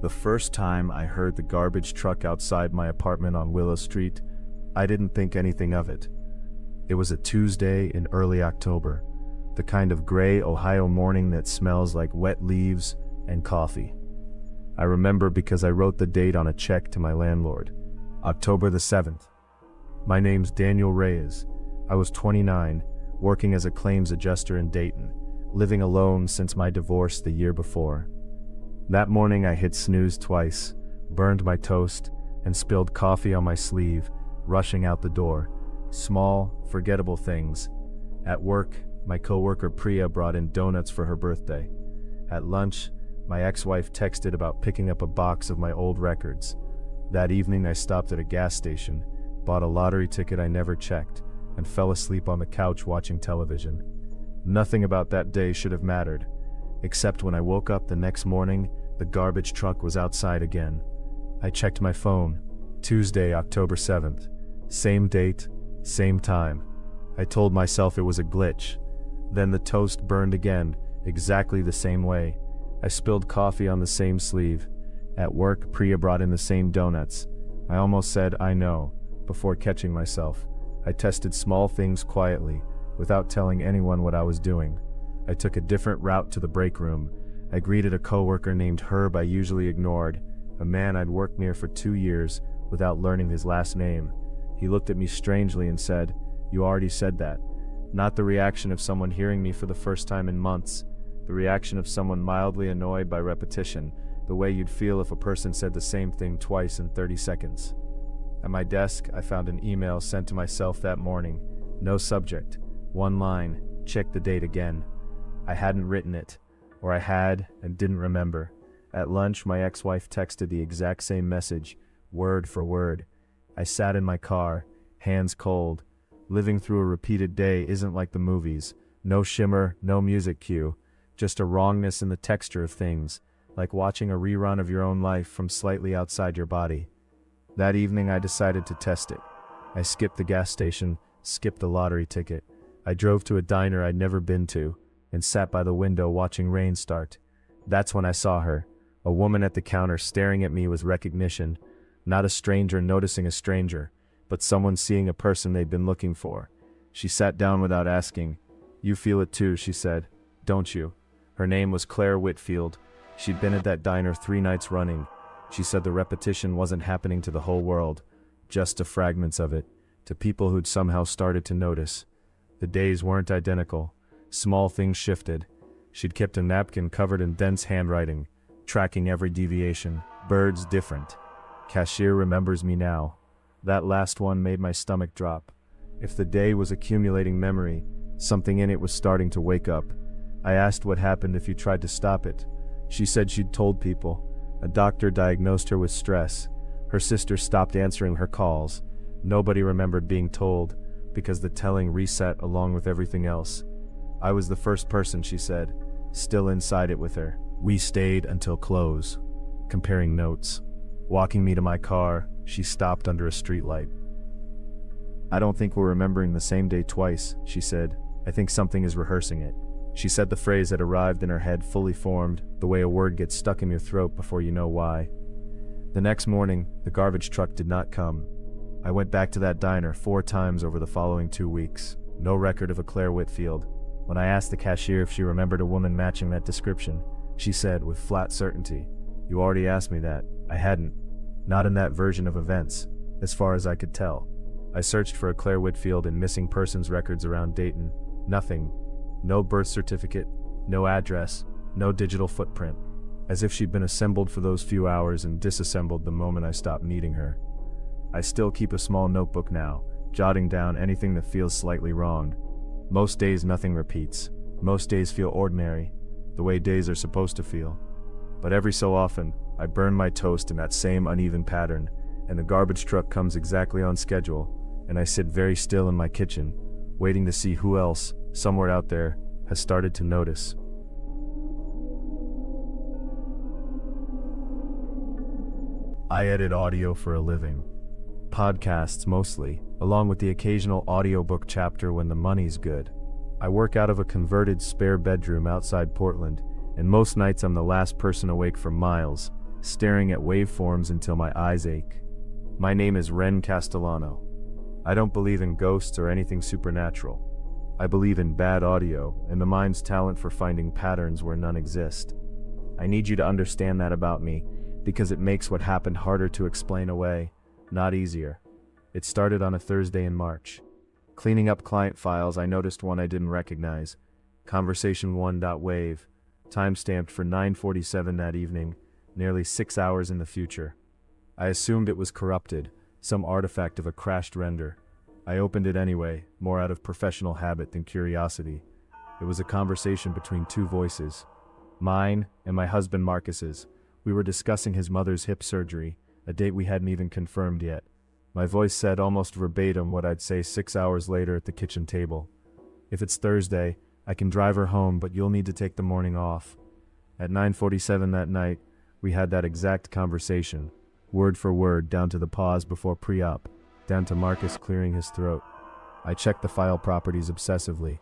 The first time I heard the garbage truck outside my apartment on Willow Street, I didn't think anything of it. It was a Tuesday in early October, the kind of gray Ohio morning that smells like wet leaves and coffee. I remember because I wrote the date on a check to my landlord, October the 7th. My name's Daniel Reyes. I was 29, working as a claims adjuster in Dayton, living alone since my divorce the year before. That morning I hit snooze twice, burned my toast, and spilled coffee on my sleeve, rushing out the door. Small, forgettable things. At work, my coworker Priya brought in donuts for her birthday. At lunch, my ex-wife texted about picking up a box of my old records. That evening I stopped at a gas station, bought a lottery ticket I never checked, and fell asleep on the couch watching television. Nothing about that day should have mattered, except when I woke up the next morning, the garbage truck was outside again. I checked my phone. Tuesday, October 7th. Same date, same time. I told myself it was a glitch. Then the toast burned again, exactly the same way. I spilled coffee on the same sleeve. At work, Priya brought in the same donuts. I almost said, "I know," before catching myself. I tested small things quietly, without telling anyone what I was doing. I took a different route to the break room. I greeted a coworker named Herb I usually ignored, a man I'd worked near for 2 years, without learning his last name. He looked at me strangely and said, "You already said that." Not the reaction of someone hearing me for the first time in months. The reaction of someone mildly annoyed by repetition, the way you'd feel if a person said the same thing twice in 30 seconds. At my desk, I found an email sent to myself that morning. No subject. One line, check the date again. I hadn't written it, or I had and didn't remember. At lunch, my ex-wife texted the exact same message, word for word. I sat in my car, hands cold. Living through a repeated day isn't like the movies. No shimmer, no music cue. Just a wrongness in the texture of things, like watching a rerun of your own life from slightly outside your body. That evening I decided to test it. I skipped the gas station, skipped the lottery ticket. I drove to a diner I'd never been to, and sat by the window watching rain start. That's when I saw her, a woman at the counter staring at me with recognition. Not a stranger noticing a stranger, but someone seeing a person they'd been looking for. She sat down without asking. "You feel it too," she said. "Don't you?" Her name was Claire Whitfield. She'd been at that diner 3 nights running. She said the repetition wasn't happening to the whole world, just to fragments of it, to people who'd somehow started to notice. The days weren't identical. Small things shifted. She'd kept a napkin covered in dense handwriting, tracking every deviation. Birds different. Cashier remembers me now. That last one made my stomach drop. If the day was accumulating memory, something in it was starting to wake up. I asked what happened if you tried to stop it. She said she'd told people. A doctor diagnosed her with stress. Her sister stopped answering her calls. Nobody remembered being told, because the telling reset along with everything else. I was the first person, she said, still inside it with her. We stayed until close, comparing notes. Walking me to my car, she stopped under a streetlight. "I don't think we're remembering the same day twice," she said. "I think something is rehearsing it." She said the phrase had arrived in her head fully formed, the way a word gets stuck in your throat before you know why. The next morning, the garbage truck did not come. I went back to that diner 4 times over the following 2 weeks. No record of a Claire Whitfield. When I asked the cashier if she remembered a woman matching that description, she said with flat certainty, "You already asked me that. I hadn't. Not in that version of events, as far as I could tell." I searched for a Claire Whitfield in missing persons records around Dayton. Nothing. No birth certificate, no address, no digital footprint. As if she'd been assembled for those few hours and disassembled the moment I stopped needing her. I still keep a small notebook now, jotting down anything that feels slightly wrong. Most days nothing repeats. Most days feel ordinary, the way days are supposed to feel. But every so often, I burn my toast in that same uneven pattern, and the garbage truck comes exactly on schedule, and I sit very still in my kitchen, waiting to see who else, somewhere out there, has started to notice. I edit audio for a living. Podcasts mostly, along with the occasional audiobook chapter when the money's good. I work out of a converted spare bedroom outside Portland, and most nights I'm the last person awake for miles, staring at waveforms until my eyes ache. My name is Ren Castellano. I don't believe in ghosts or anything supernatural. I believe in bad audio and the mind's talent for finding patterns where none exist. I need you to understand that about me, because it makes what happened harder to explain away, not easier. It started on a Thursday in March. Cleaning up client files, I noticed one I didn't recognize. Conversation1.wave, timestamped for 9:47 that evening, nearly 6 hours in the future. I assumed it was corrupted, some artifact of a crashed render. I opened it anyway, more out of professional habit than curiosity. It was a conversation between two voices. Mine and my husband Marcus's. We were discussing his mother's hip surgery, a date we hadn't even confirmed yet. My voice said almost verbatim what I'd say 6 hours later at the kitchen table. If it's Thursday, I can drive her home, but you'll need to take the morning off. At 9:47 that night, we had that exact conversation, word for word, down to the pause before pre-op, down to Marcus clearing his throat. I checked the file properties obsessively.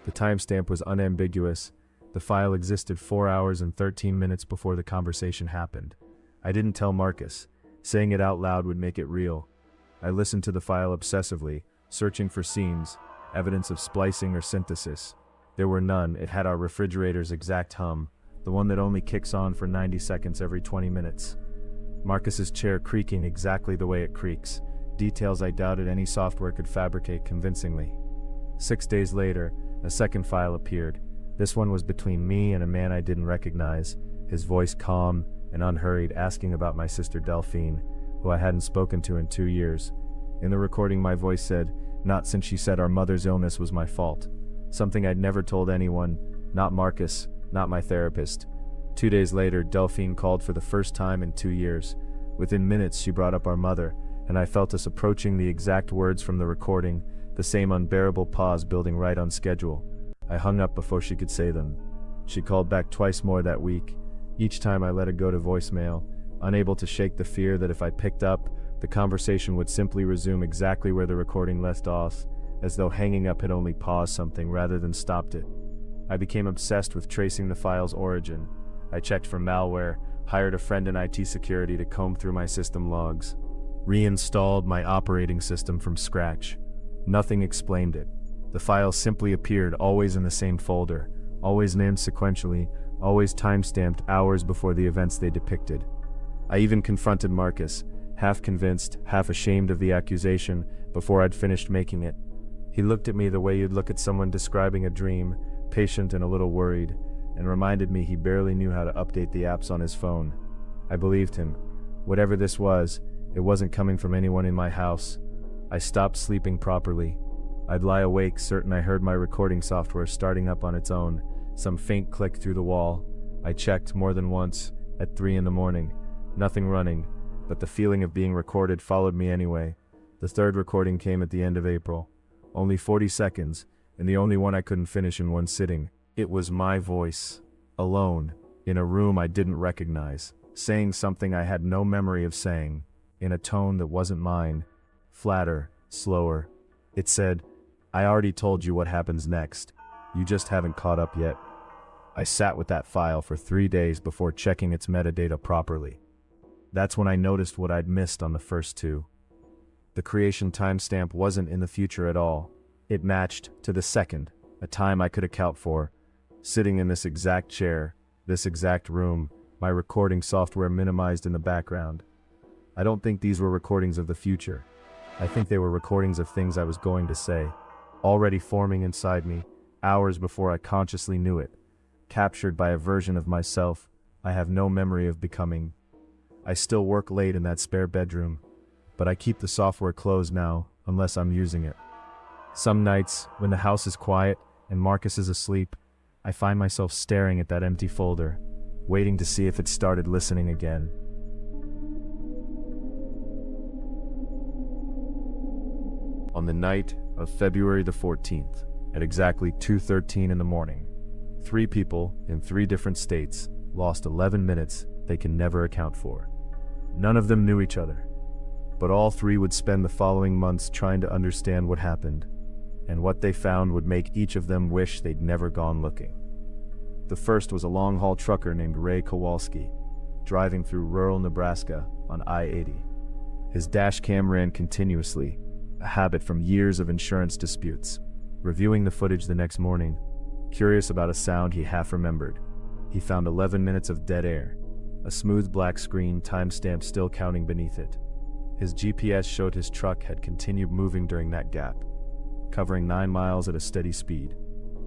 The timestamp was unambiguous. The file existed 4 hours and 13 minutes before the conversation happened. I didn't tell Marcus. Saying it out loud would make it real. I listened to the file obsessively, searching for seams, evidence of splicing or synthesis. There were none. It had our refrigerator's exact hum, the one that only kicks on for 90 seconds every 20 minutes. Marcus's chair creaking exactly the way it creaks, details I doubted any software could fabricate convincingly. 6 days later, a second file appeared. This one was between me and a man I didn't recognize, his voice calm and unhurried, asking about my sister Delphine, who I hadn't spoken to in 2 years. In the recording, my voice said, not since she said our mother's illness was my fault. Something I'd never told anyone, not Marcus, not my therapist. 2 days later, Delphine called for the first time in 2 years. Within minutes, she brought up our mother, and I felt us approaching the exact words from the recording, the same unbearable pause building right on schedule. I hung up before she could say them. She called back twice more that week. Each time I let it go to voicemail, unable to shake the fear that if I picked up, the conversation would simply resume exactly where the recording left off, as though hanging up had only paused something rather than stopped it. I became obsessed with tracing the file's origin. I checked for malware, hired a friend in IT security to comb through my system logs, reinstalled my operating system from scratch. Nothing explained it. The file simply appeared, always in the same folder, always named sequentially, always time-stamped hours before the events they depicted. I even confronted Marcus, half convinced, half ashamed of the accusation, before I'd finished making it. He looked at me the way you'd look at someone describing a dream, patient and a little worried, and reminded me he barely knew how to update the apps on his phone. I believed him. Whatever this was, it wasn't coming from anyone in my house. I stopped sleeping properly. I'd lie awake, certain I heard my recording software starting up on its own, some faint click through the wall. I checked more than once, at 3 in the morning. Nothing running, but the feeling of being recorded followed me anyway. The third recording came at the end of April. Only 40 seconds, and the only one I couldn't finish in one sitting. It was my voice, alone, in a room I didn't recognize, saying something I had no memory of saying, in a tone that wasn't mine, flatter, slower. It said, I already told you what happens next. You just haven't caught up yet. I sat with that file for 3 days before checking its metadata properly. That's when I noticed what I'd missed on the first two. The creation timestamp wasn't in the future at all. It matched to the second, a time I could account for. Sitting in this exact chair, this exact room, my recording software minimized in the background. I don't think these were recordings of the future. I think they were recordings of things I was going to say, already forming inside me, hours before I consciously knew it, captured by a version of myself I have no memory of becoming. I still work late in that spare bedroom, but I keep the software closed now, unless I'm using it. Some nights, when the house is quiet and Marcus is asleep, I find myself staring at that empty folder, waiting to see if it started listening again. On the night of February the 14th, at exactly 2:13 in the morning, 3 people in 3 different states lost 11 minutes they can never account for. None of them knew each other, but all 3 would spend the following months trying to understand what happened, and what they found would make each of them wish they'd never gone looking. The first was a long-haul trucker named Ray Kowalski. driving through rural Nebraska on I-80. His dash cam ran continuously, a habit from years of insurance disputes. Reviewing the footage the next morning, curious about a sound he half remembered, he found 11 minutes of dead air, a smooth black screen timestamp still counting beneath it. His GPS showed his truck had continued moving during that gap, covering 9 miles at a steady speed.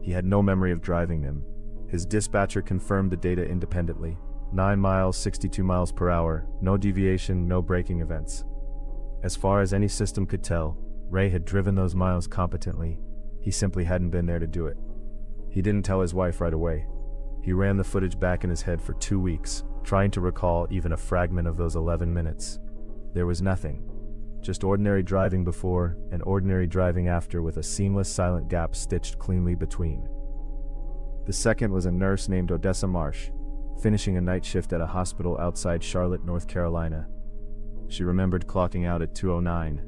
He had no memory of driving them. His dispatcher confirmed the data independently. 9 miles, 62 miles per hour, no deviation, no braking events. As far as any system could tell, Ray had driven those miles competently. He simply hadn't been there to do it. He didn't tell his wife right away. He ran the footage back in his head for 2 weeks, trying to recall even a fragment of those 11 minutes. There was nothing. Just ordinary driving before and ordinary driving after, with a seamless silent gap stitched cleanly between. The second was a nurse named Odessa Marsh, finishing a night shift at a hospital outside Charlotte, North Carolina. She remembered clocking out at 2:09.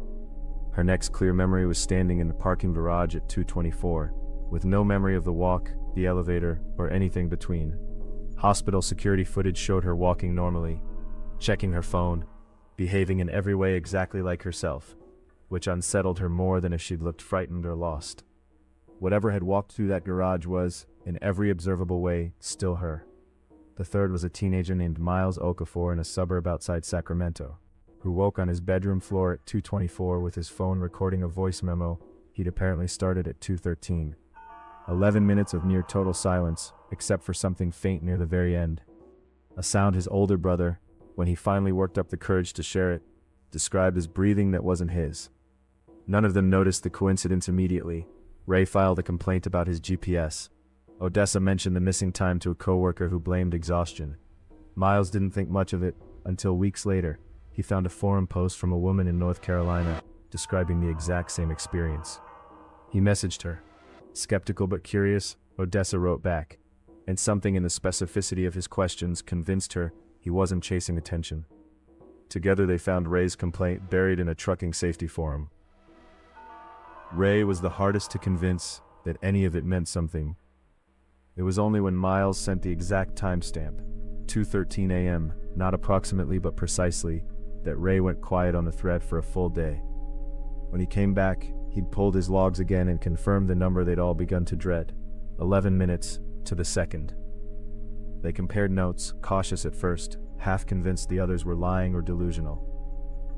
Her next clear memory was standing in the parking garage at 2:24, with no memory of the walk, the elevator, or anything between. Hospital security footage showed her walking normally, checking her phone, behaving in every way exactly like herself, which unsettled her more than if she'd looked frightened or lost. Whatever had walked through that garage was, in every observable way, still her. The third was a teenager named Miles Okafor in a suburb outside Sacramento, who woke on his bedroom floor at 2:24 with his phone recording a voice memo he'd apparently started at 2:13. 11 minutes of near total silence, except for something faint near the very end. A sound his older brother, when he finally worked up the courage to share it, described as breathing that wasn't his. None of them noticed the coincidence immediately. Ray filed a complaint about his GPS. Odessa mentioned the missing time to a coworker who blamed exhaustion. Miles didn't think much of it until weeks later. He found a forum post from a woman in North Carolina describing the exact same experience. He messaged her. Skeptical but curious, Odessa wrote back, and something in the specificity of his questions convinced her he wasn't chasing attention. Together they found Ray's complaint buried in a trucking safety forum. Ray was the hardest to convince that any of it meant something. It was only when Miles sent the exact timestamp, 2:13 a.m., not approximately but precisely, that Ray went quiet on the thread for a full day. When he came back, he'd pulled his logs again and confirmed the number they'd all begun to dread, 11 minutes to the second. They compared notes, cautious at first, half convinced the others were lying or delusional.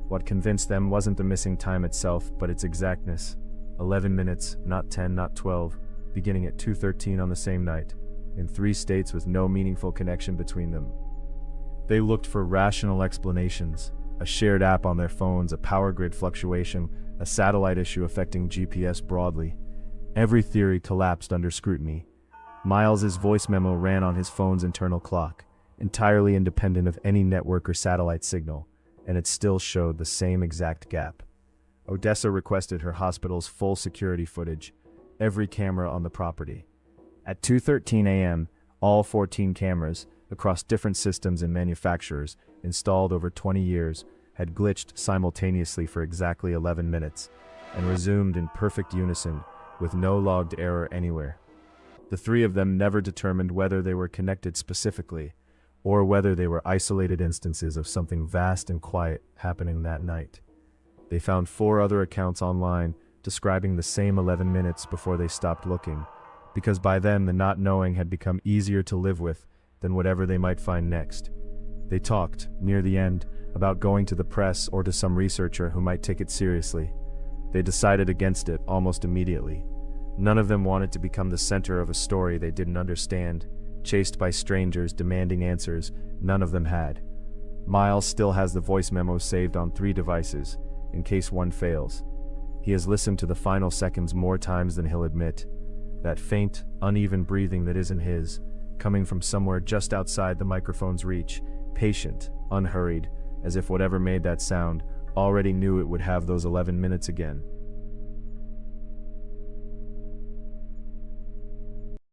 What convinced them wasn't the missing time itself, but its exactness. 11 minutes, not 10, not 12, beginning at 2:13 on the same night, in 3 states with no meaningful connection between them. They looked for rational explanations, a shared app on their phones, a power grid fluctuation, a satellite issue affecting GPS broadly. Every theory collapsed under scrutiny. Miles's voice memo ran on his phone's internal clock, entirely independent of any network or satellite signal, and it still showed the same exact gap. Odessa requested her hospital's full security footage, every camera on the property. At 2:13 a.m., all 14 cameras, across different systems and manufacturers, installed over 20 years, had glitched simultaneously for exactly 11 minutes, and resumed in perfect unison, with no logged error anywhere. The 3 of them never determined whether they were connected specifically, or whether they were isolated instances of something vast and quiet happening that night. They found 4 other accounts online describing the same 11 minutes before they stopped looking, because by then the not knowing had become easier to live with than whatever they might find next. They talked, near the end, about going to the press or to some researcher who might take it seriously. They decided against it almost immediately. None of them wanted to become the center of a story they didn't understand, chased by strangers demanding answers none of them had. Miles still has the voice memo saved on 3 devices, in case one fails. He has listened to the final seconds more times than he'll admit. That faint, uneven breathing that isn't his, coming from somewhere just outside the microphone's reach, patient, unhurried, as if whatever made that sound already knew it would have those 11 minutes again.